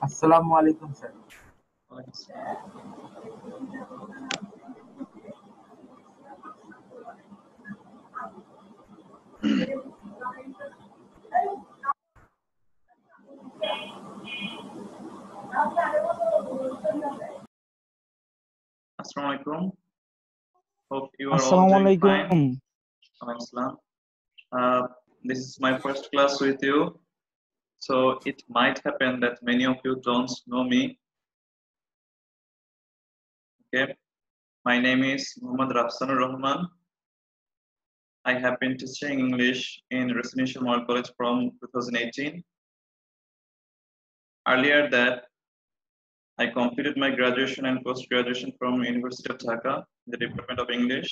Assalamu alaikum, sir. Assalamu alaikum. Hope you are all Assalamu doing fine. alaikum. Assalam. This is my first class with you, so it might happen that many of you don't know me. Okay, my name is Muhammad Rafsanur Rahman. I have been teaching English in Residential Model College from 2018. Earlier that, I completed my graduation and post-graduation from University of Dhaka, the Department of English.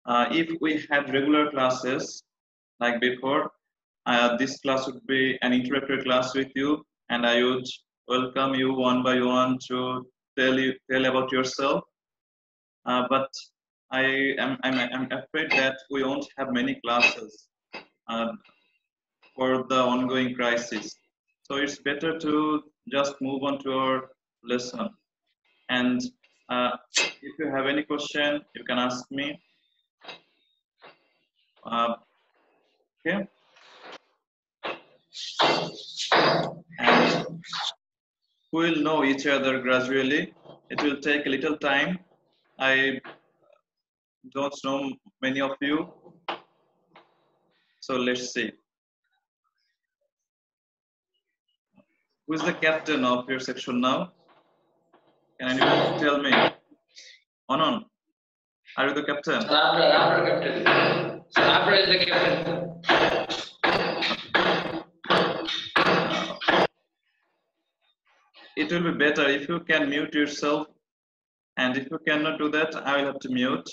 If we had regular classes like before, this class would be an introductory class with you, and I would welcome you one by one to tell about yourself. But I'm afraid that we won't have many classes for the ongoing crisis. So it's better to just move on to our lesson. And if you have any question, you can ask me. Okay. And we will know each other gradually. It will take a little time. I don't know many of you. So let's see. Who is the captain of your section now? Can anyone tell me? Anon, are you the captain? After captain. After is the captain. It will be better if you can mute yourself, and if you cannot do that, I will have to mute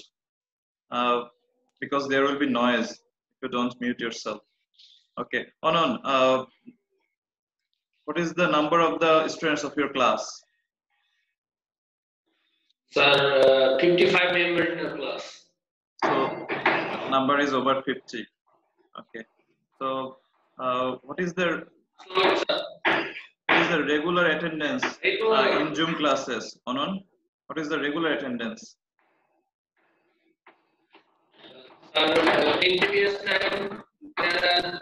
because there will be noise if you don't mute yourself. Okay, Anon, what is the number of the students of your class? Sir, 55 members in the class. So number is over 50. Okay. So what is the regular attendance in Zoom classes? Anon, what is the regular attendance? In previous time, there are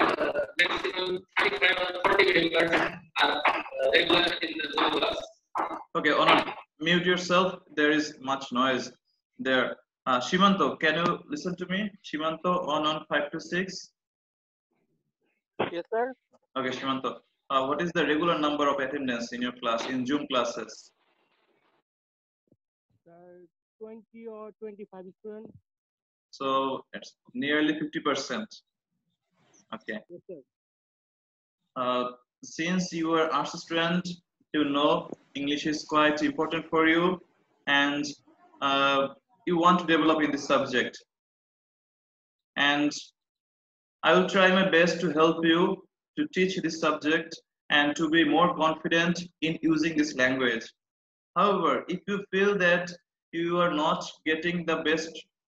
maximum 35 or 40 members are regular in the Zoom class. Okay, Anon, mute yourself. There is much noise there. Shimanto, can you listen to me? Shimanto, on 5 to 6. Yes, sir. Okay, Shimanto. What is the regular number of attendance in your class, in Zoom classes? 20 or 25 students. So it's nearly 50%. Okay. Yes, sir. Since you are arts student, you know English is quite important for you, and you want to develop in this subject. And I will try my best to help you to teach this subject and to be more confident in using this language. However, if you feel that you are not getting the best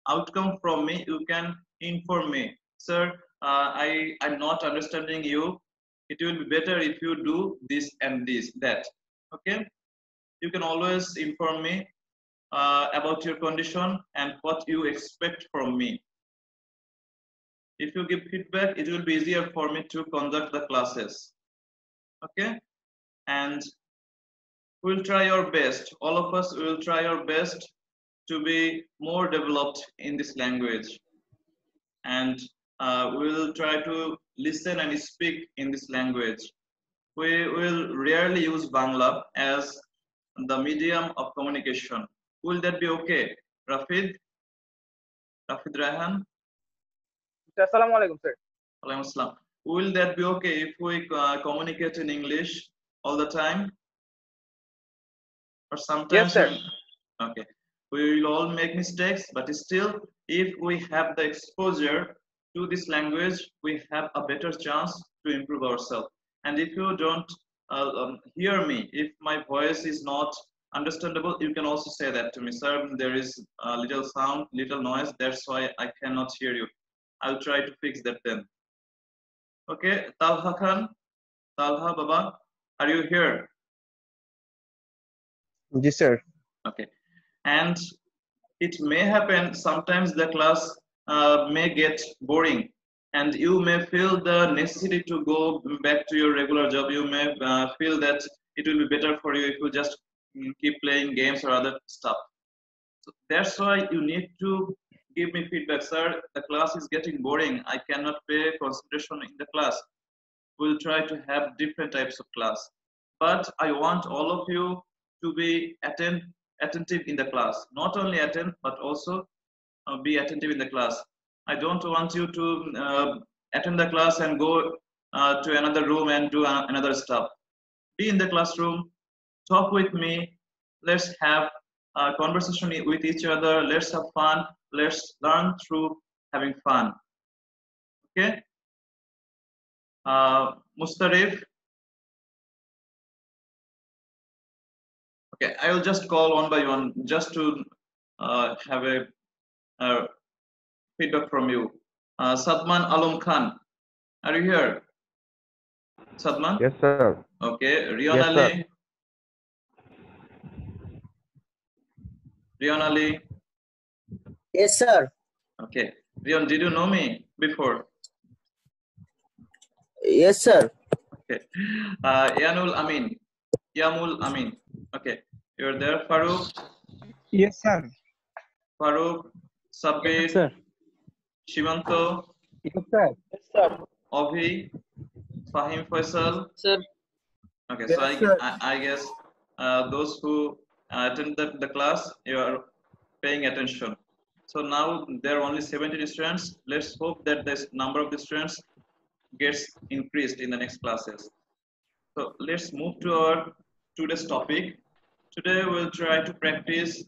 outcome from me, you can inform me. Sir, I'm not understanding you. It will be better if you do this and this, that. Okay? You can always inform me about your condition and what you expect from me. If you give feedback, it will be easier for me to conduct the classes. Okay? And we'll try our best. All of us will try our best to be more developed in this language. And we'll try to listen and speak in this language. We will rarely use Bangla as the medium of communication. Will that be okay? Rafid Rahan? Assalamu alaikum, sir. Alaikum assalam. Will that be okay if we communicate in English all the time? Or sometimes? Yes, sir. Okay. We will all make mistakes, but still, if we have the exposure to this language, we have a better chance to improve ourselves. And if you don't hear me, if my voice is not understandable, you can also say that to me, sir, there is a little sound, little noise, that's why I cannot hear you. I'll try to fix that then. Okay, Talha Khan, Talha Baba, Are you here? Yes, sir. Okay. And it may happen sometimes the class may get boring and you may feel the necessity to go back to your regular job. You may feel that it will be better for you if you just keep playing games or other stuff. So that's why you need to give me feedback, sir. The class is getting boring. I cannot pay concentration in the class. We'll try to have different types of class. But I want all of you to be attentive in the class. Not only attend, but also be attentive in the class. I don't want you to attend the class and go to another room and do another stuff. Be in the classroom, talk with me, let's have a conversation with each other, let's have fun, let's learn through having fun. Okay? Mustarif. Okay, I will just call one by one just to have a feedback from you. Sadman Alam Khan, are you here? Sadman? Yes, sir. Okay, Rion Yes, sir. Ali. Rion Ali. Yes, sir. Okay, Rion, did you know me before? Yes, sir. Okay, Yanul Amin. Yamul Amin. Okay, you're there, Farooq. Yes, sir. Farooq, Sabbir, Yes, sir. Shivanto, Yes, sir. Yes, sir. Avi, Fahim Faisal. Sir. Okay, Yes, so sir. I guess those who attend the class, you are paying attention. So now there are only 70 students. Let's hope that this number of the students gets increased in the next classes. So let's move to our today's topic. Today we'll try to practice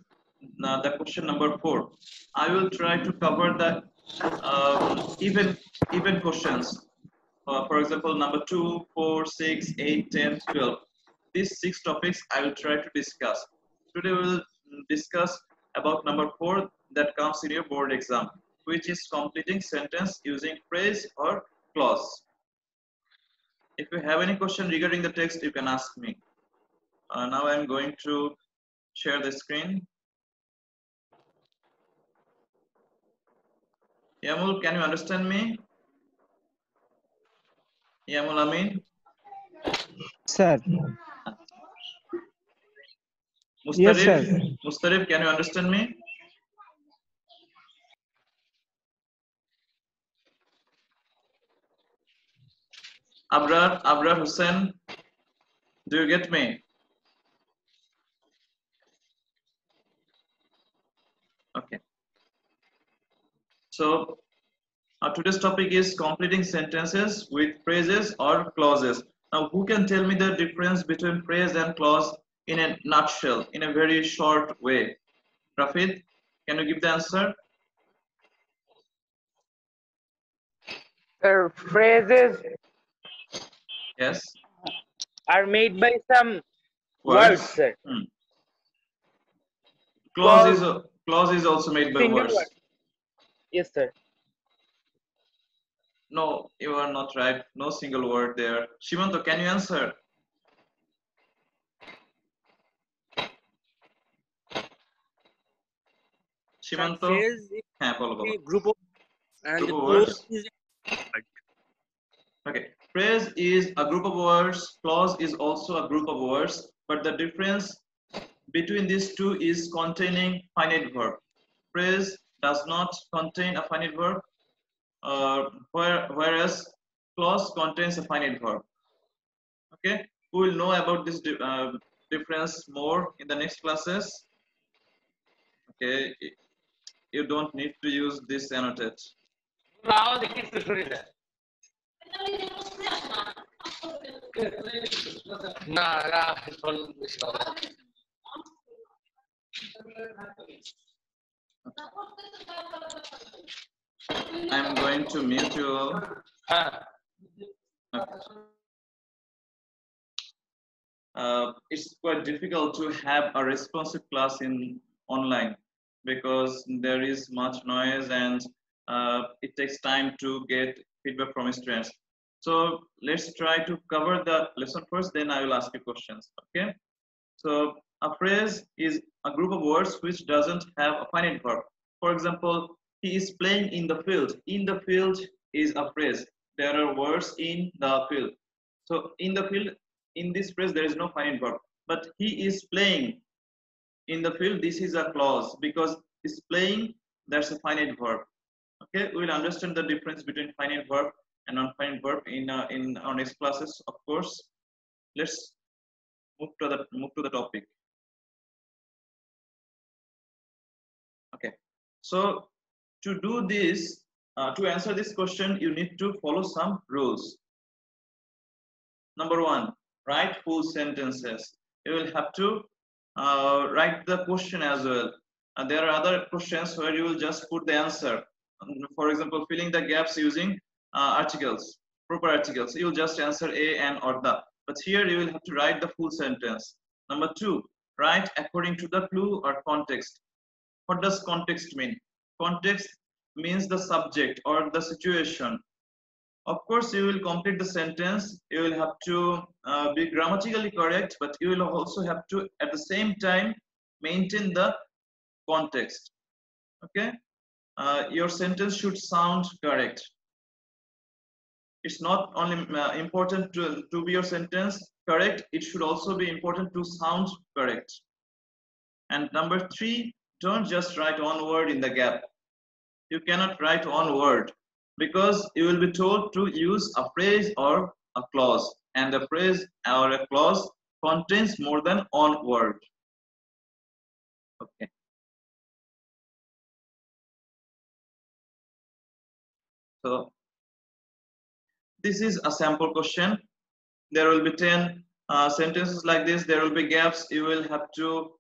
the question number 4. I will try to cover the even questions. For example, number 2, 4, 6, 8, 10, 12. These 6 topics I will try to discuss. Today we will discuss about number 4 that comes in your board exam, which is completing sentence using phrase or clause. If you have any question regarding the text, you can ask me. Now I'm going to share the screen. Yamul, can you understand me? Yamul Amin? Sir. Mustarif? Yes, sir. Mustarif, can you understand me? Abrar Hussain, do you get me? Okay. So today's topic is completing sentences with phrases or clauses. Now, who can tell me the difference between phrase and clause in a nutshell, in a very short way? Rafid, can you give the answer? Sir, phrases Yes. are made by some words, sir. Clause is also made by Single words. word. Yes, sir. No, you are not right. No single word there. Shimanto, can you answer? Shimanto? Phrase is হ্যাঁ, বলো, বলো। a group of and Group of clause words. is Okay, phrase is a group of words, clause is also a group of words, but the difference between these two is containing finite verb. Phrase does not contain a finite verb, whereas clause contains a finite verb. Okay, we will know about this difference more in the next classes. Okay, you don't need to use this annotate. Now the kids are doing that. Nah, I'm going to mute you all. Okay. It's quite difficult to have a responsive class in online because there is much noise and it takes time to get feedback from students. So let's try to cover the lesson first, then I will ask you questions. Okay, so a phrase is a group of words which doesn't have a finite verb. For example, he is playing in the field. In the field is a phrase. There are words in the field. So in the field, in this phrase there is no finite verb, but he is playing in the field, this is a clause because is playing, that's a finite verb. Okay, we will understand the difference between finite verb and non-finite verb in our next classes, of course. Let's move to the topic. Okay, so to do this, to answer this question, you need to follow some rules. Number one, write full sentences. You will have to write the question as well. There are other questions where you will just put the answer. For example, filling the gaps using articles, proper articles. You will just answer a, and, or the. But here you will have to write the full sentence. Number two, write according to the clue or context. What does context mean? Context means the subject or the situation. Of course, you will complete the sentence. You will have to be grammatically correct, but you will also have to, at the same time, maintain the context. Okay, your sentence should sound correct. It's not only important to be your sentence correct, it should also be important to sound correct. And number three, don't just write one word in the gap. You cannot write one word because you will be told to use a phrase or a clause, and the phrase or a clause contains more than one word. Okay. So this is a sample question. There will be 10 sentences like this. There will be gaps. You will have to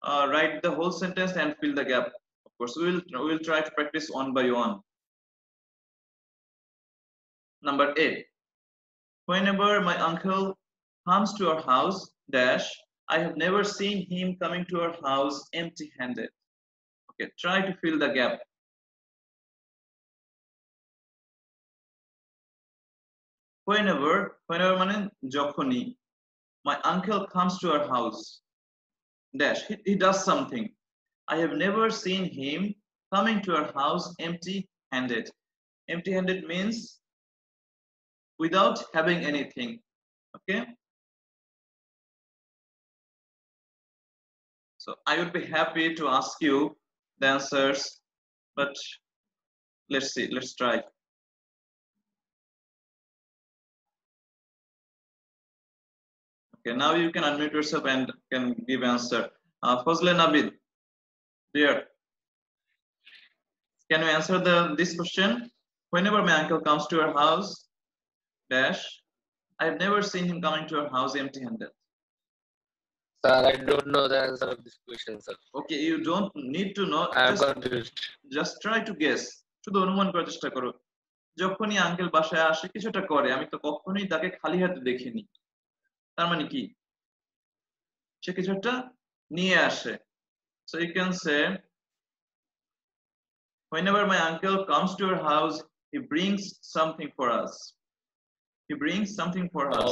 write the whole sentence and fill the gap. Of course, we will try to practice one by one. Number 8. Whenever my uncle comes to our house, dash, I have never seen him coming to our house empty-handed. Okay, try to fill the gap. Whenever মানে যখনই, my uncle comes to our house, dash, he does something. I have never seen him coming to our house empty-handed. Empty-handed means without having anything. Okay, so I would be happy to ask you the answers, but let's see, let's try. Okay, now you can unmute yourself and can give answer. Fazle Nabil, dear, can you answer this question? Whenever my uncle comes to our house, dash, I have never seen him coming to our house empty-handed. Sir, I don't know the answer of this question, sir. Okay, you don't need to know. I am confused. Just try to guess. শুধু অনুমান করার চেষ্টা করো। যখনই uncle বাসায় আসে কিছুটা করে, আমি তো কখনোই তাকে খালি হাতে দেখিনি। তার মানে কি? সে কিছুটা নিয়ে আসে। So you can say, whenever my uncle comes to our house, he brings something for us. He brings something for us.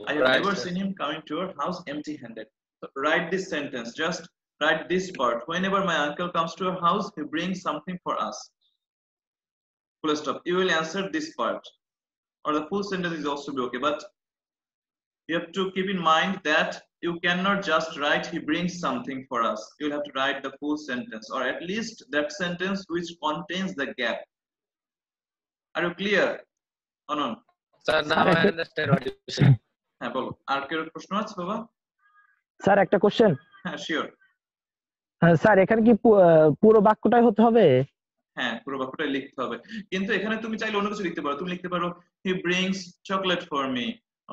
I have never seen him coming to our house empty-handed. So write this sentence. Just write this part. Whenever my uncle comes to our house, he brings something for us. Full stop. You will answer this part, or the full sentence is also be okay. But you have to keep in mind that you cannot just write he brings something for us. You will have to write the full sentence, or at least that sentence which contains the gap. Are you clear? Or no? Sir, now I understand what you say. হ্যাঁ বলো, আর কি প্রশ্ন আছে বাবা? Sir একটা question. হ্যাঁ sure. Sir এখানে কি পুরো বাক্যটাই হতে হবে? হ্যাঁ, পুরো বাক্যটাই লিখতে হবে, কিন্তু এখানে তুমি চাইলে অন্য কিছু লিখতে পারো। তুমি লিখতে পারো he brings chocolate for me,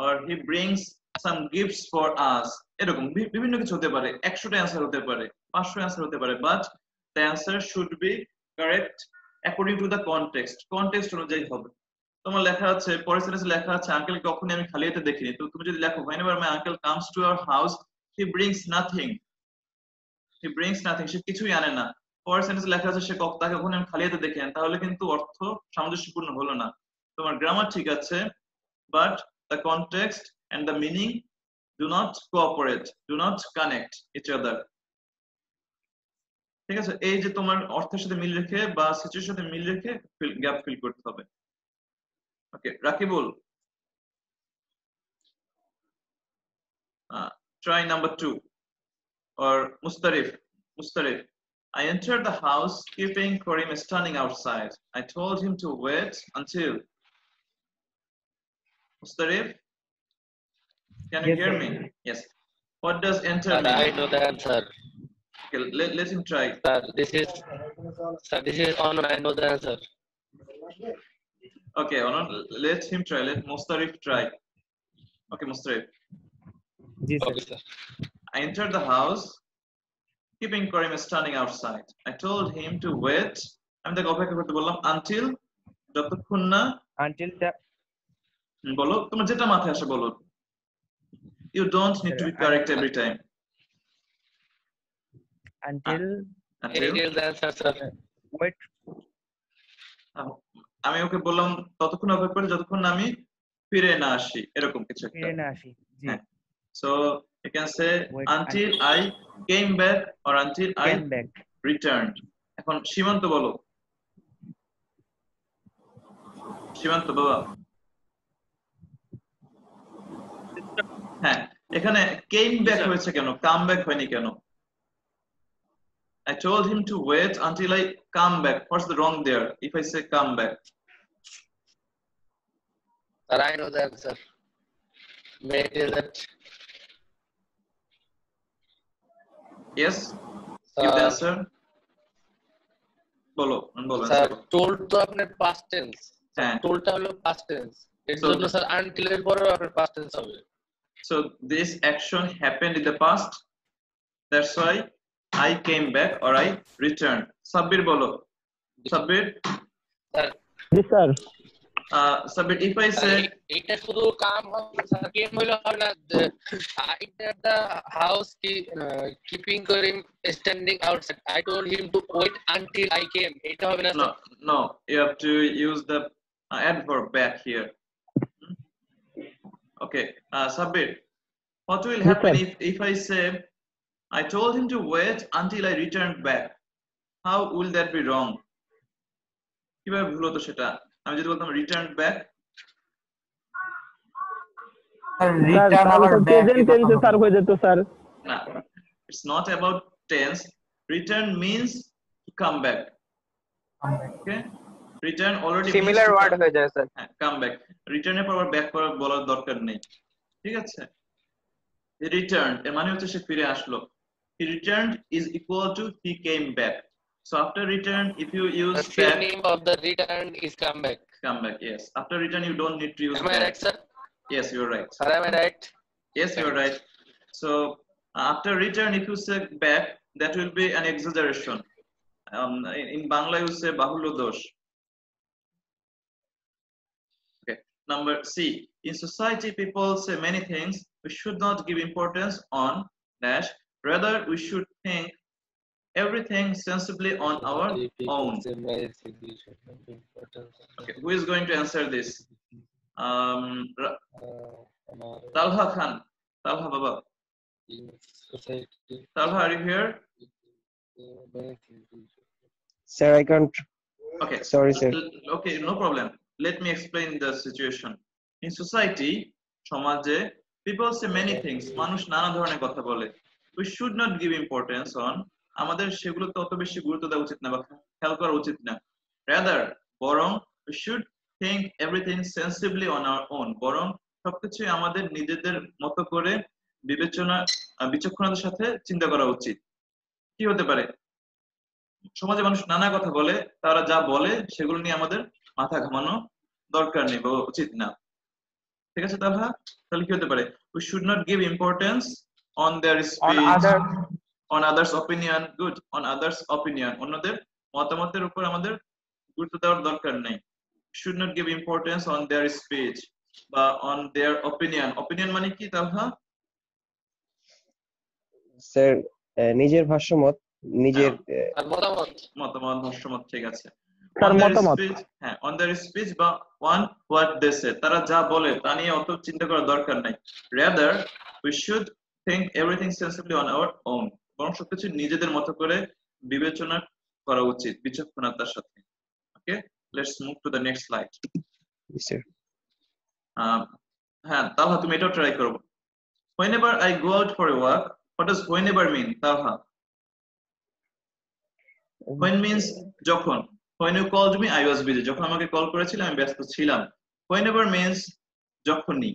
or he brings some gifts for us. এরকম বিভিন্ন কিছু হতে পারে। 100টা অ্যানসার হতে পারে, 500 অ্যানসার হতে পারে, but the answer should be correct according to the context. Context অনুযায়ী হবে। তোমার লেখা আছে, পরের সেন্টেন্সে লেখা আছে আঙ্কেল কখনোই আমি খালি হাতে দেখিনি। তো তুমি যদি লেখো whenever my uncle comes to our house, he brings nothing. He brings nothing. সে কিছুই আনে না। পরের সেন্টেন্সে লেখা আছে সে তাকে কখনোই আমি খালি হাতে দেখিনি, তাহলে কিন্তু অর্থ সামঞ্জস্যপূর্ণ হলো না। তোমার গ্রামার ঠিক আছে, but the context and the meaning do not cooperate, do not connect each other. ঠিক আছে, এই যে তোমার অর্থের সাথে মিল রেখে বা সিচুয়েশনের সাথে মিল রেখে গ্যাপ ফিল করতে হবে। ওকে, Rakibul, try number 2. Or Mustarif, I entered the house keeping Karim standing outside. I told him to wait until. Mustarif, can you hear me? Yes. What does enter mean? I know the answer. Okay, let him try. Sir, this is on. I know the answer. Okay, let him try. Let Mustarif try. Okay, Mustarif. Okay, sir. I entered the house keeping Karim standing outside. I told him to wait. আমি তাকে অপেক্ষা করতে বললাম until, যতক্ষণ না, until বলো তোমার যেটা মাথায় আসে বলো। You don't need to be correct every time. until The answer, sir. wait, আমি ওকে বললাম ততক্ষণ অপেক্ষা করে যতক্ষণ না আমি ফিরে না আসি, এরকম কিছু একটা। ফিরে না আসি, জি। So you can say Wait until I came back or until I came back. returned. এখন সীমান্ত বলো, সীমান্ত বাবা। হ্যাঁ, এখানে came back হয়েছে কেন, come back হয়নি কেন? I told him to wait until I come back. What's the wrong there if I say come back? Sir, I know the answer. May it is that. Yes, give the answer. বলো, বলো। Sir, told তো আপনার past tense. হ্যাঁ, toldটা হলো past tense. এর জন্য sir until এর পরেও আপনার past tense হবে। So this action happened in the past. That's why I came back or I returned. Sabbir bolo. Sabbir. Sir, G sir. Sabbir, if I say এটা শুধু কাম হবে sir, কেম হলো হবে না। I entered the house keeping him standing outside. I told him to wait until I came. এটা হবে না sir. no, you have to use the adverb back here. Okay, Sabbir, what will happen if I say I told him to wait until I returned back? How will that be wrong? কিভাবে ভুল হতো সেটা? আমি যদি বলতাম returned back, present টেন্সে sir হয়ে যেত স্যার। না, it's not about tense. Return means to come back. Okay, return already similar word হয়ে যায় স্যার। হ্যাঁ, come back. Return এর পর আবার back করার বলার দরকার নেই, ঠিক আছে? He returned এর মানে হচ্ছে সে ফিরে আসলো। He returned is equal to he came back. So after return, if you use The back, name of the return is come back. come back, yes. After return, you don't need to use Am back. I right, sir? Yes, you're right. Sir, am I right? Yes, you're right. So after return, if you say back, that will be an exaggeration. In Bangla, you say bahulyo dosh. Okay. Number C. In society, people say many things. We should not give importance on dash. Rather, we should think everything sensibly on our own. Okay, who is going to answer this? Talha Khan. Talha Baba. Talha, are you here? Sir, I can't. Okay. Sorry, sir. Okay, no problem. Let me explain the situation. In society, সমাজে, people say many things. মানুষ নানা ধরনের কথা বলে. We should not give importance on. আমাদের সেগুলোতে অত বেশি গুরুত্ব দেওয়া উচিত না বা খেয়াল করা উচিত না। Rather, বরং we should think everything sensibly on our own. বরং সবকিছু আমাদের নিজেদের মতো করে বিচক্ষণতার সাথে চিন্তা করা উচিত। কি হতে পারে? সমাজে মানুষ নানা কথা বলে, তারা যা বলে সেগুলো নিয়ে আমাদের মাথা ঘামানো দরকার নেই বা উচিত না। ঠিক আছে তাহলে? তাহলে কি হতে পারে? We should not give importance on their speech, on others opinion. Good, on others opinion. অন্যদের মতামতের উপর আমাদের গুরুত্ব দেওয়ার দরকার নেই। Should not give importance on their speech বা on their opinion. Opinion মানে কি তাহলে? স্যার, নিজের ভাষ্যমত, নিজের মতামত, ভাষ্যমত, ঠিক আছে। তার মতামত on their speech বা on what they say, তারা যা বলে তা নিয়ে অত চিন্তা করার দরকার নাই। Rather we should think everything sensibly on our own, বরং সবকিছু নিজেদের মতো করে বিবেচনা করা উচিত বিচক্ষণতার সাথে। Okay, let's move to the next slide. Yes, sir. হ্যাঁ তাহলে তুমি এটাও ট্রাই করো। Whenever I go out for a walk, what does whenever mean? Talha. When means যখন। When you called me, I was busy. যখন আমাকে call করেছিলে আমি ব্যস্ত ছিলাম। Whenever means যখনই,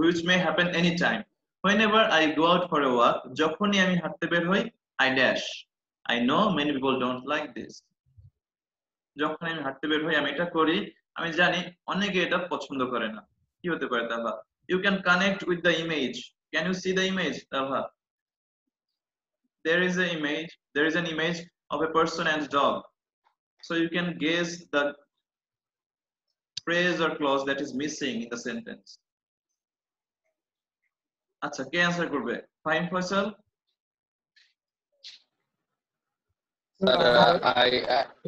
which may happen anytime. Whenever I go out for a walk, যখনই আমি হাঁটতে বের হই, I dash. I know many people don't like this. যখন আমি হাঁটতে বের হই আমি এটা করি, আমি জানি অনেকে এটা পছন্দ করে না। কি হতে পারে তাহলে? You can connect with the image. Can you see the image, Talha? There is an image of a person and dog. So you can guess the phrase or clause that is missing in the sentence. আচ্ছা, কে answer করবে? Fine, Faisal?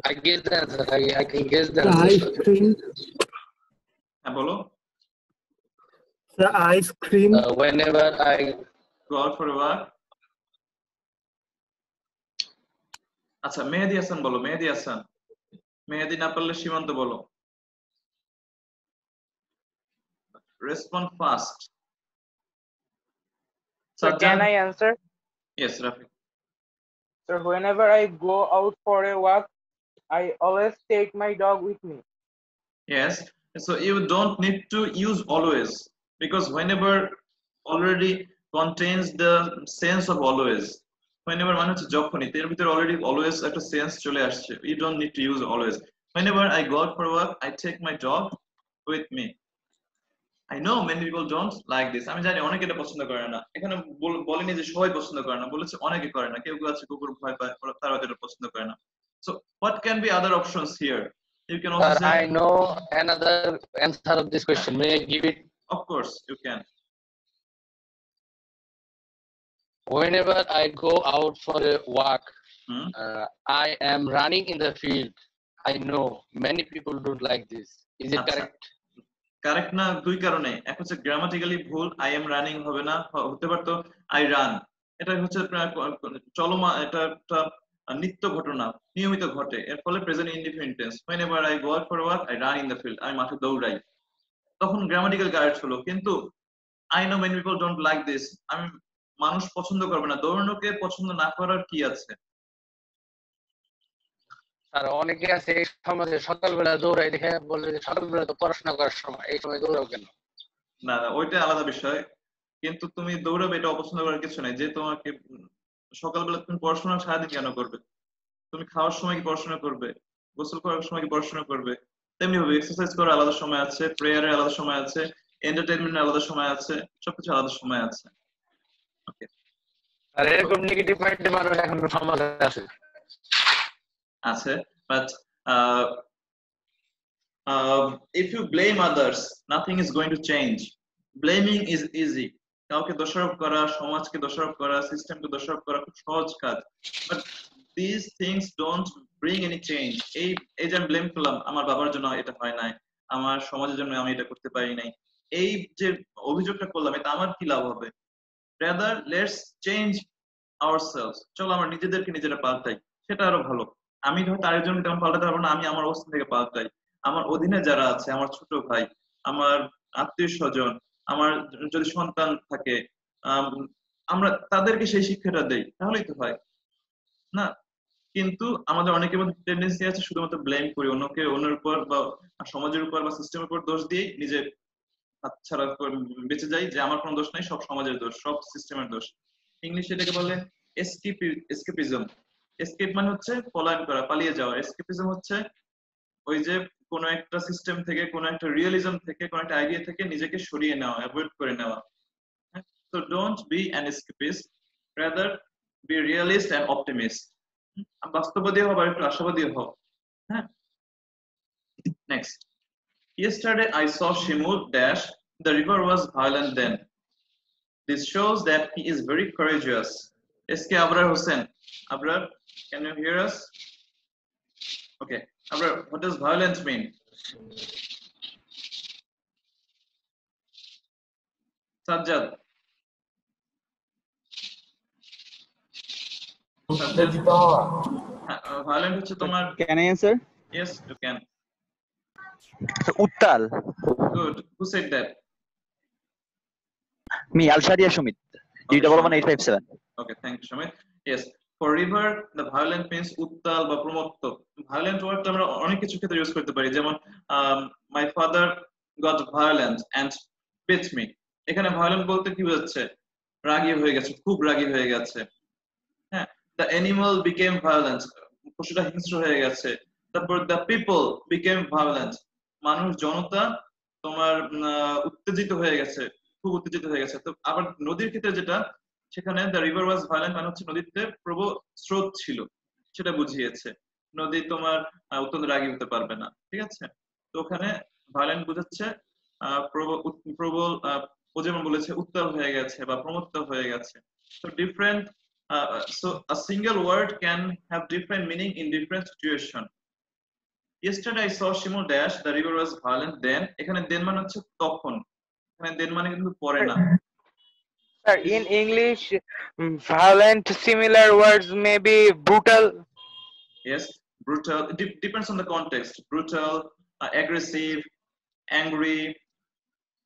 I guess the answer. I can guess the The answer. ice cream. হ্যাঁ বলো। The ice cream. Whenever I Go out for a walk. আচ্ছা, মেহেদি হাসান বলো। মেহেদি হাসান। মেহেদি না পারলে সীমান্ত বলো। Respond fast. So can I answer? Yes, Rafi. So whenever I go out for a walk, I always take my dog with me. Yes, so you don't need to use always, because whenever already contains the sense of always. Whenever মানে হচ্ছে যখনই, এর ভিতরে already always একটা sense চলে আসছে. You don't need to use always. Whenever I go out for a walk, I take my dog with me. I know many people don't like this. আমি জানি অনেকে এটা পছন্দ করে না। এখানে বলেনি যে সবাই পছন্দ করে না, বলেছে অনেকে করে না। কেউ আছে কুকুর ভয় পায়, তারা এটা পছন্দ করে না। So what can be other options here? You can also say, I know another answer of this question. May I give it? Of course, you can. Whenever I go out for a walk, Hmm? I am running in the field. I know many people don't like this. Is it আচ্ছা। correct? Correct না দুই কারণে। এক হচ্ছে grammatically ভুল, I am running হবে না, হতে পারতো আই রান। এটা হচ্ছে চলমান, এটা একটা নিত্য ঘটনা, নিয়মিত ঘটে, এর ফলে present indefinite tense. whenever I go out for a walk, I run in the field. আমি মাঠে দৌড়াই, তখন গ্রামাটিক্যাল কারেক্ট হলো। কিন্তু I know many people don't like this, আমি মানুষ পছন্দ করবে না, দৌড়ানোকে পছন্দ না করার কি আছে? আর অনেকে আছে এই সমাজে সকালবেলা দৌড়াই দেখে বলে যে সকালবেলা তো পড়াশোনা করার সময়, এই সময় দৌড়াও কেন? না না, ওইটা আলাদা বিষয়। কিন্তু তুমি দৌড়াবে এটা অপছন্দ করার কিছু নাই। যে তোমাকে সকালবেলা তুমি পড়াশোনা সারাদিন কেন করবে? তুমি খাওয়ার সময় কি পড়াশোনা করবে? গোসল করার সময় কি পড়াশোনা করবে? তেমনি ভাবে এক্সারসাইজ করার আলাদা সময় আছে, প্রেয়ারের আলাদা সময় আছে, এন্টারটেইনমেন্টের আলাদা সময় আছে, সবকিছু আলাদা সময় আছে। ওকে, আর এরকম নেগেটিভ মাইন্ডের মানুষ এখন সমাজে আছে। আছে, but if you blame others, nothing is going to change. Blaming is easy. কাউকে দোষারোপ করা, সমাজকে দোষারোপ করা, সিস্টেমকে দোষারোপ করা খুব সহজ কাজ। But these things don't bring any change. এই যে আমি ব্লেম করলাম, আমার বাবার জন্য এটা হয় নাই, আমার সমাজের জন্য আমি এটা করতে পারি নাই, এই যে অভিযোগটা করলাম, এটা আমার কি লাভ হবে? rather let's change ourselves. চলো আমরা নিজেদেরকে নিজেরা পাল্টাই, সেটা আরো ভালো। আমি হয়তো আরেকজনকে তেমন পাল্টাতে পারবো না, আমি আমার অবস্থান থেকে পাল্টাই। আমার অধীনে যারা আছে, আমার ছোট ভাই, আমার আত্মীয় স্বজন, আমার যদি সন্তান থাকে, আমরা তাদেরকে সেই শিক্ষাটা দেই, তাহলেই তো হয় না? কিন্তু আমাদের অনেকের মধ্যে টেন্ডেন্সি আছে শুধুমাত্র ব্লেম করি, অন্যকে, অন্যের উপর বা সমাজের উপর বা সিস্টেমের উপর দোষ দিয়ে নিজে হাতছাড়া বেঁচে যাই, যে আমার কোনো দোষ নাই, সব সমাজের দোষ, সব সিস্টেমের দোষ। ইংলিশে এটাকে বলে এসকেপিজম। এসকেপ মানে হচ্ছে পলায়ন করা, পালিয়ে যাওয়া। এসকেপিজম হচ্ছে ওই যে কোনো একটা সিস্টেম থেকে, কোনো একটা রিয়েলিজম থেকে, কোনো একটা আইডিয়া থেকে নিজেকে সরিয়ে নেওয়া, অ্যাভয়েড করে নেওয়া। So don't be an escapist, rather be realist and optimist. বাস্তববাদী হও, একটু আশাবাদী হও। হ্যাঁ, next. Yesterday I saw Shimul dash. The river was violent then. This shows that he is very courageous. SK Abrar Hussain. Abrar, can you hear us? Okay. What does violent mean? Sajjad. Violent হচ্ছে তোমার Can I answer? Yes, you can. So, Uttal. Good. Who said that? Me, Al-Sharia Shumit. Okay, D11857. Okay, thank you, Shamit. Yes, for river, the violent means uttal বা প্রমত্ত. Violent word আমরা অনেক কিছু ক্ষেত্রে use করতে পারি, যেমন my father got violent and bit me. এখানে violent বলতে কি বোঝাচ্ছে? রাগী হয়ে গেছে, খুব রাগী হয়ে গেছে। হ্যাঁ, the animal became violent. পশুটা হিংস্র হয়ে গেছে। তারপর the people became violent. মানুষ জনতা তোমার উত্তেজিত হয়ে গেছে, খুব উত্তেজিত হয়ে গেছে। তো আবার নদীর ক্ষেত্রে যেটা, সেখানে দ্য রিভার ওয়াজ ভায়োলেন্ট মানে হচ্ছে নদীতে প্রবল স্রোত ছিল, সেটা বুঝিয়েছে। নদী তোমার অত্যন্ত রাগী হতে পারবে না, ঠিক আছে? তো ওখানে ভায়োলেন্ট বোঝাচ্ছে প্রবল, ও যেমন বলেছে উত্তাল হয়ে গেছে বা প্রমত্ত হয়ে গেছে। So different, so a single word can have different meaning in different situation. Yesterday I saw Shimul dash the river was violent then. এখানে then মানে হচ্ছে তখন, এখানে then মানে কিন্তু পরে না। Sir, in English, violent similar words may be brutal. Yes, brutal. It depends on the context. Brutal, aggressive, angry,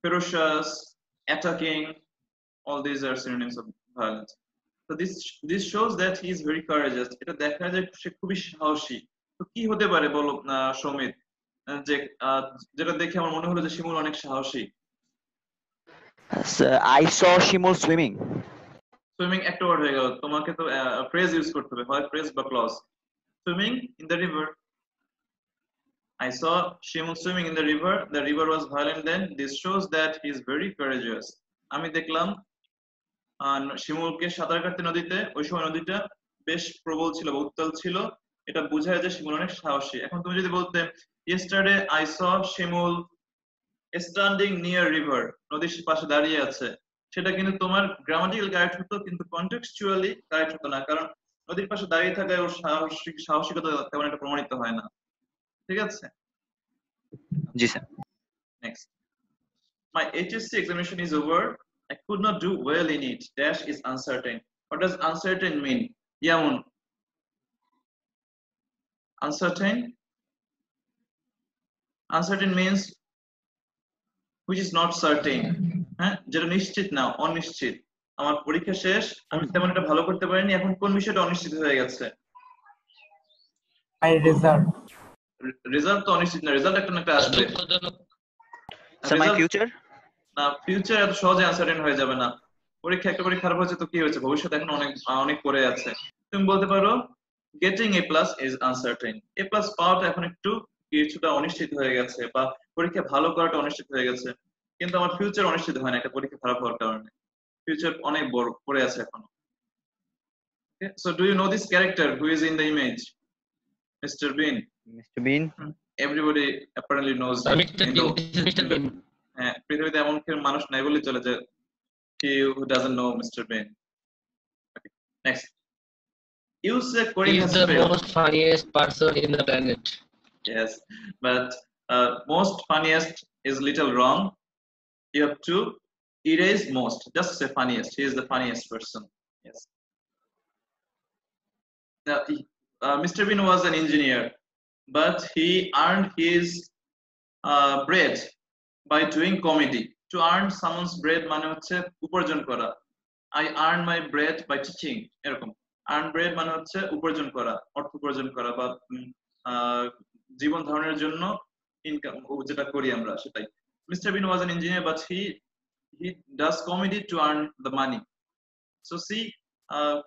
ferocious, attacking. All these are synonyms of violence. So this shows that he is very courageous. এটা দেখা যায় সে খুবই সাহসী। তো কি হতে পারে বলো সমিত, যে যেটা দেখে আমার মনে হলো যে শিমুল অনেক সাহসী? I saw Shimul swimming. Swimming একটা ওয়ার্ড হয়ে গেল, তোমাকে তো ফ্রেজ ইউজ করতে হবে, হয় ফ্রেজ বা clause. Swimming in the river, I saw Shimul swimming in the river was violent then. This shows that he is very courageous. আমি দেখলাম শিমুলকে সাঁতার কাটতে নদীতে, ওই সময় নদীটা বেশ প্রবল ছিল বা উত্তাল ছিল, এটা বোঝায় যে শিমুল অনেক সাহসী। এখন তুমি যদি বলতে yesterday I saw Shimul standing near river, নদীর পাশে দাঁড়িয়ে আছে, সেটা কিন্তু তোমার গ্রামাটিক্যাল কারেক্ট হতো, কিন্তু কন্টেক্সচুয়ালি কারেক্ট হতো না, কারণ নদীর পাশে দাঁড়িয়ে থাকায় ওর সাহসিকতা তেমন একটা প্রমাণিত হয় না, ঠিক আছে? জি sir. Next, my HSC examination is over. I could not do well in it. Dash is uncertain. What does uncertain mean? Yamun. Uncertain. Uncertain means which is not certain. হ্যাঁ, যেটা নিশ্চিত না, অনিশ্চিত। আমার পরীক্ষা শেষ, আমি তেমন একটা ভালো করতে পারিনি, এখন কোন বিষয়টা অনিশ্চিত হয়ে গেছে? রেজাল্ট তো অনিশ্চিত না, রেজাল্ট একটা না একটা আসবে। Sir my future? না, ফিউচার এত সহজে আনসার্টেন হয়ে যাবে না। পরীক্ষা একেবারে খারাপ হয়েছে তো কি হয়েছে, ভবিষ্যৎ এখন অনেক পরে আছে। তুমি বলতে পারো getting a plus is uncertain. A plus পাওয়াটা এখন একটু কিছুটা অনিশ্চিত হয়ে গেছে, বা পরীক্ষা ভালো করাটা অনিশ্চিত হয়ে গেছে, কিন্তু আমার ফিউচার অনিশ্চিত হয় না একটা পরীক্ষা খারাপ হওয়ার কারণে। ফিউচার অনেক বড় পড়ে আছে এখনো। So do you know this character who is in the image? Mr. Bean. Mr. Bean. Everybody apparently knows Mr. Bean. হ্যাঁ, পৃথিবীতে এমন কেউ মানুষ নাই বলে চলে যে he who doesn't know Mr. Bean. Okay, next. You say Korean He is the most funniest person in the planet. Yes, but most funniest is little wrong. You have to erase most. Just say funniest. He is the funniest person. Yes. Now, Mr. Bean was an engineer, but he earned his bread by doing comedy. To earn someone's bread মানে হচ্ছে উপার্জন করা। I earn my bread by teaching, এরকম। earn bread মানে হচ্ছে উপার্জন করা, অর্থ উপার্জন করা, বা জীবন ধারণের জন্য ইনকাম যেটা করি আমরা সেটাই। Mr. Bean was an engineer, but he does comedy to earn the money. So see,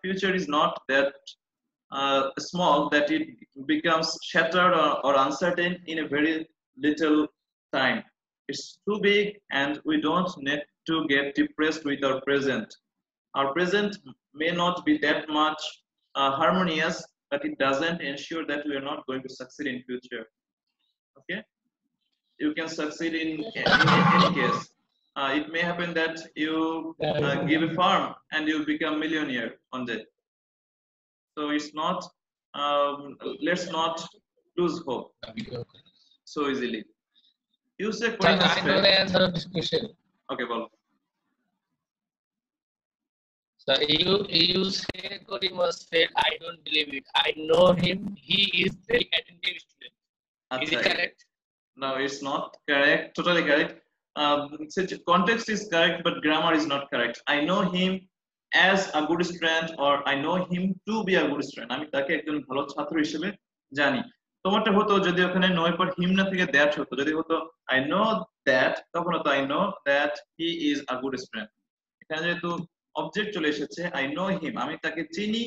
future is not that small that it becomes shattered or uncertain in a very little time. It's too big, and we don't need to get depressed with our present. Our present may not be that much harmonious, but it doesn't ensure that we are not going to succeed in future. Okay, you can succeed in any case. It may happen that you give a farm and you become millionaire one day. So it's not, let's not lose hope so easily. You say Sir, Karim has I know the answer of this question. Okay, bol. Sir, you say Karim was failed. I don't believe it. I know him. He is very attentive student. Is it correct? No, it's not correct. Totally correct. Context is correct, but grammar is not correct. I know him as a good student, or I know him to be a good student. আমি তাকে একজন ভালো ছাত্র হিসেবে জানি। তোমারটা হতো যদি ওখানে know পর him না থেকে that হতো। যদি হতো I know that, তখন হতো I know that he is a good student। এখানে যেহেতু অবজেক্ট চলে এসেছে I know him, আমি তাকে চিনি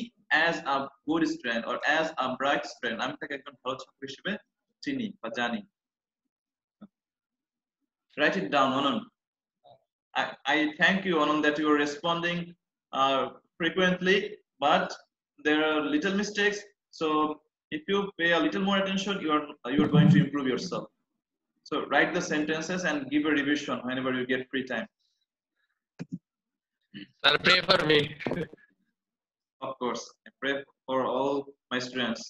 as a good student or as a bright student, আমি তাকে একজন ভালো ছাত্র হিসেবে চিনি বা জানি। Write it down, Anand. I thank you, Anand, that you are responding frequently, but there are little mistakes. So if you pay a little more attention, you are going to improve yourself. So write the sentences and give a revision whenever you get free time. Sir, pray for me. Of course, I pray for all my students.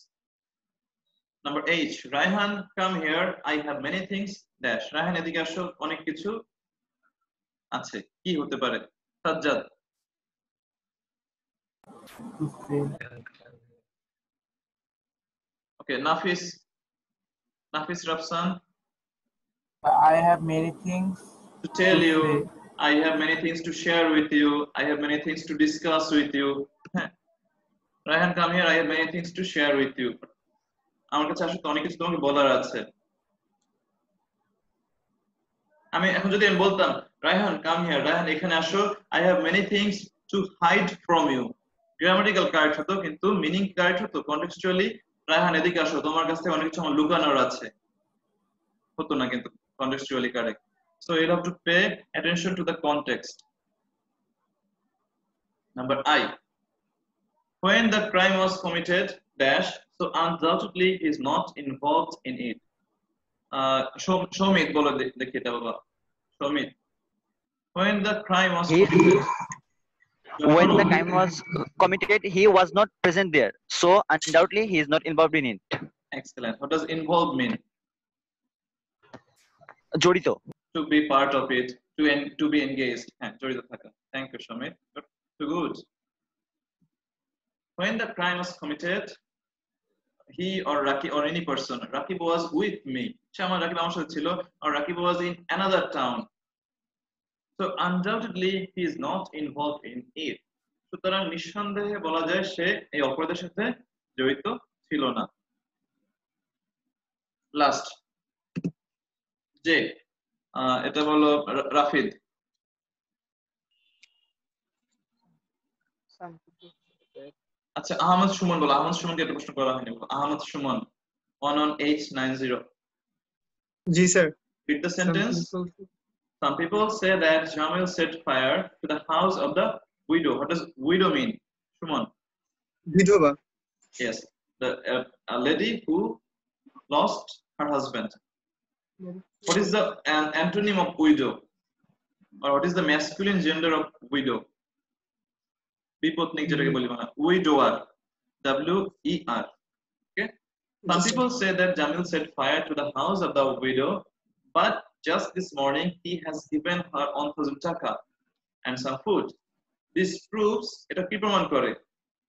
Number 8, Raihan, come here. I have many things. Dash. Raihan, এদিকে আসো, অনেক কিছু আছে। কি হতে পারে? Sajjad. Okay, Nafis Rafsan. I have many things to tell you. I have many things to share with you. I have many things to discuss with you. Raihan, come here. I have many things to share with you. আমার কাছে আসলে অনেক কিছু তোমাকে বলার আছে। আমি এখন যদি আমি বলতাম রায়হান কাম হিয়ার, রায়হান এখানে আসো, I have many things to hide from you, grammatical correct হতো, কিন্তু মিনিং কারেক্ট হতো কনটেক্সচুয়ালি রায়হান এদিকে আসো, তোমার কাছ থেকে অনেক কিছু আমার লুকানোর আছে, হতো না কিন্তু contextually correct. So you'll have to pay attention to the context. Number I. When the crime was committed, dash, so undoubtedly he is not involved in it. Shomit, bolo dekhiye ta baba. Shomit. When the crime was committed. When the crime was committed, he was not present there. So undoubtedly he is not involved in it. Excellent. What does involved mean? Jorito. To be part of it, to be engaged. Jorito thaka. Thank you, Shomit. Too good. When the crime was committed, he or Rakib or any person, Rakib was with me. Shama Rakib amar sathe chilo, or Rakib was in another town. So undoubtedly he is not involved in it. সুতরাং নিঃসন্দেহে বলা যায় সে এই অপরাধের সাথে জড়িত ছিল না। লাস্ট যে এটা বলো রাফিদ। আচ্ছা আহমদ সুমন বলো, আহমদ সুমনকে একটা প্রশ্ন করা হয়নি, আহমদ সুমন 11890। জি sir. Read the sentence. Some people say that Jamil set fire to the house of the widow. What does widow mean? Shuman. বিধবা। Yes, a lady who lost her husband. What is the antonym of widow? Or what is the masculine gender of widow? Bipotnik যেটাকে বলি মানে widower. W-E-R. Okay. Some people say that Jamil set fire to the house of the widow, but just this morning he has given her 1000 taka and some food. This proves, এটা কি প্রমাণ করে?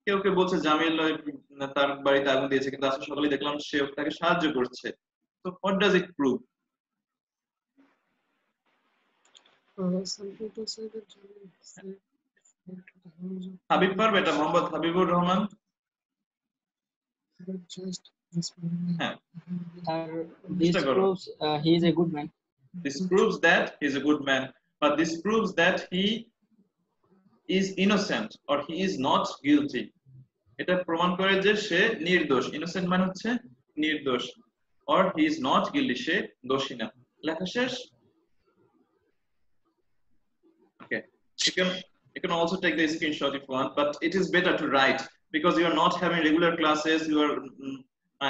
কেউ কেউ বলছে জামিল তার বাড়িতে আগুন দিয়েছে, কিন্তু আজকে সকালে দেখলাম সে তাকে সাহায্য করছে। So what does it prove? Some people say that Jamil set fire to the house of Habib পারবে এটা? Mohammad Habibur Rahman. but just this morning. হ্যাঁ, This proves he is a good man. This proves that he is a good man, but this proves that he is innocent or he is not guilty. এটা প্রমাণ করে যে সে নির্দোষ। innocent মানে হচ্ছে নির্দোষ, or he is not guilty, সে দোষী না। লেখা শেষ? Okay, you can also take the screenshot if you want, but it is better to write because you are not having regular classes, you are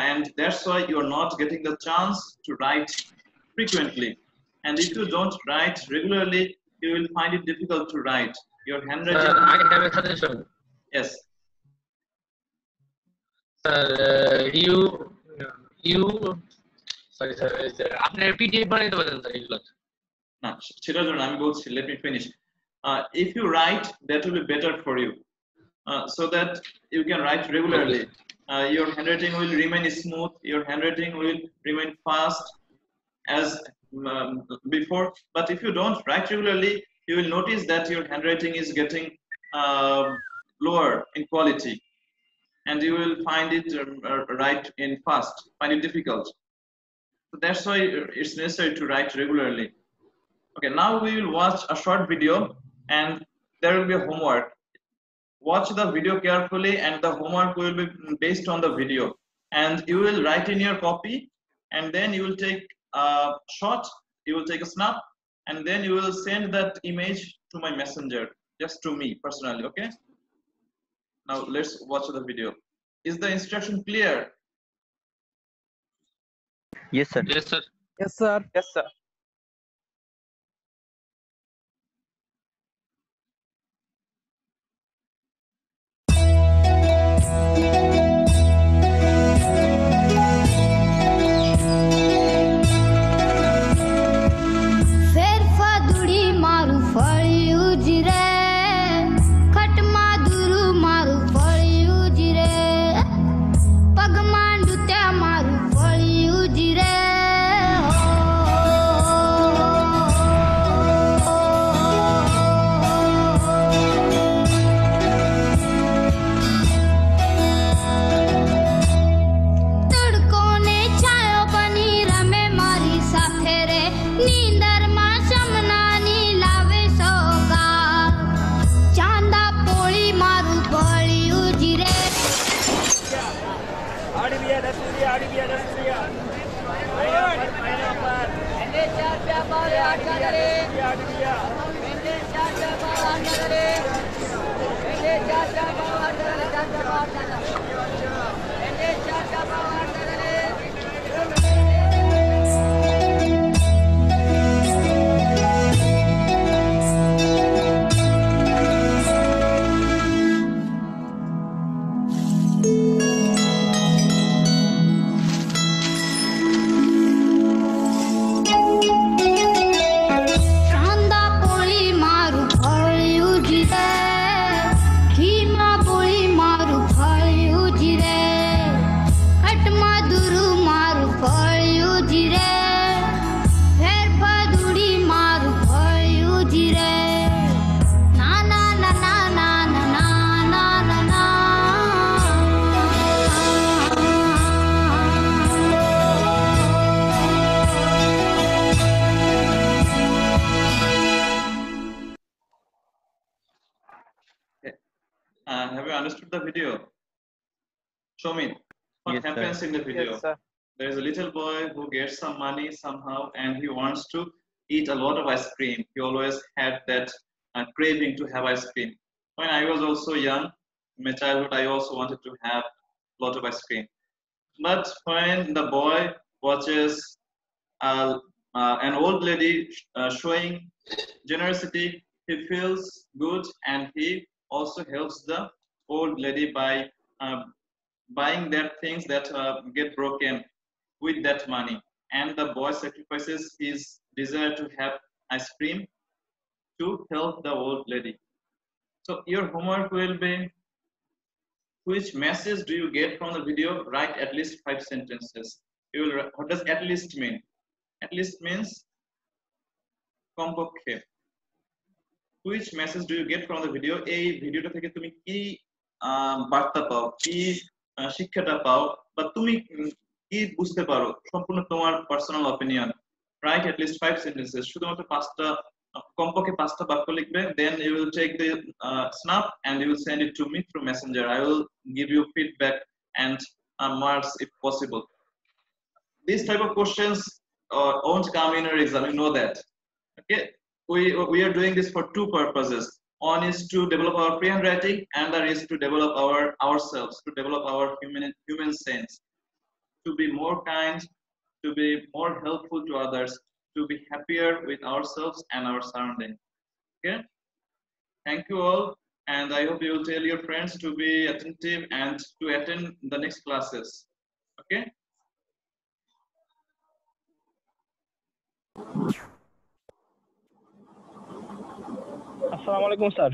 and that's why you are not getting the chance to write frequently. And if you don't write regularly, you will find it difficult to write. Your handwriting. I have a suggestion. Yes. Sir, You sorry sir, আপনার PDF বানাইতে পারেন sir এগুলো। না সেটার জন্য আমি বলছি let me finish. If you write, that will be better for you, so that you can write regularly. Your handwriting will remain smooth, your handwriting will remain fast as before. But if you don't write regularly, you will notice that your handwriting is getting lower in quality, and you will find it write in fast, find it difficult. So that's why it's necessary to write regularly. Okay, now we will watch a short video and there will be a homework. Watch the video carefully and the homework will be based on the video. And you will write in your copy and then you will take a shot, you will take a snap, and then you will send that image to my messenger, just to me personally, okay? Now let's watch the video. Is the instruction clear? Yes, sir. Yes sir. Yes, sir. Yes, sir. Have you understood the video? Show me what Yes, happens sir. in the video. Yes, sir. There is a little boy who gets some money somehow and he wants to eat a lot of ice cream. He always had that craving to have ice cream. When I was also young, in my childhood, I also wanted to have a lot of ice cream. But when the boy watches an old lady showing generosity, he feels good and he also helps the old lady by buying that things that get broken with that money. And the boy sacrifices his desire to have ice cream to help the old lady. So your homework will be, which message do you get from the video? Write at least 5 sentences. You will, what does at least mean? At least means কমপক্ষে. Which message do you get from the video? এই ভিডিওটা থেকে তুমি কি বার্তা পাও, কি শিক্ষাটা পাও, বা তুমি কি বুঝতে পারো, সম্পূর্ণ তোমার personal opinion. Write at least 5 sentences. শুধুমাত্র কমপক্ষে 5টা বাক্য লিখবে. Then you will take the snap and you will send it to me through messenger. I will give you feedback and marks if possible. These type of questions won't come in your exam, you know that. Okay, we are doing this for 2 purposes. One is to develop our pre-handwriting, and the other is to develop ourselves, to develop our human sense, to be more kind, to be more helpful to others, to be happier with ourselves and our surroundings. Okay, thank you all, and I hope you will tell your friends to be attentive and to attend the next classes. Okay. আসসালামু আলাইকুম sir.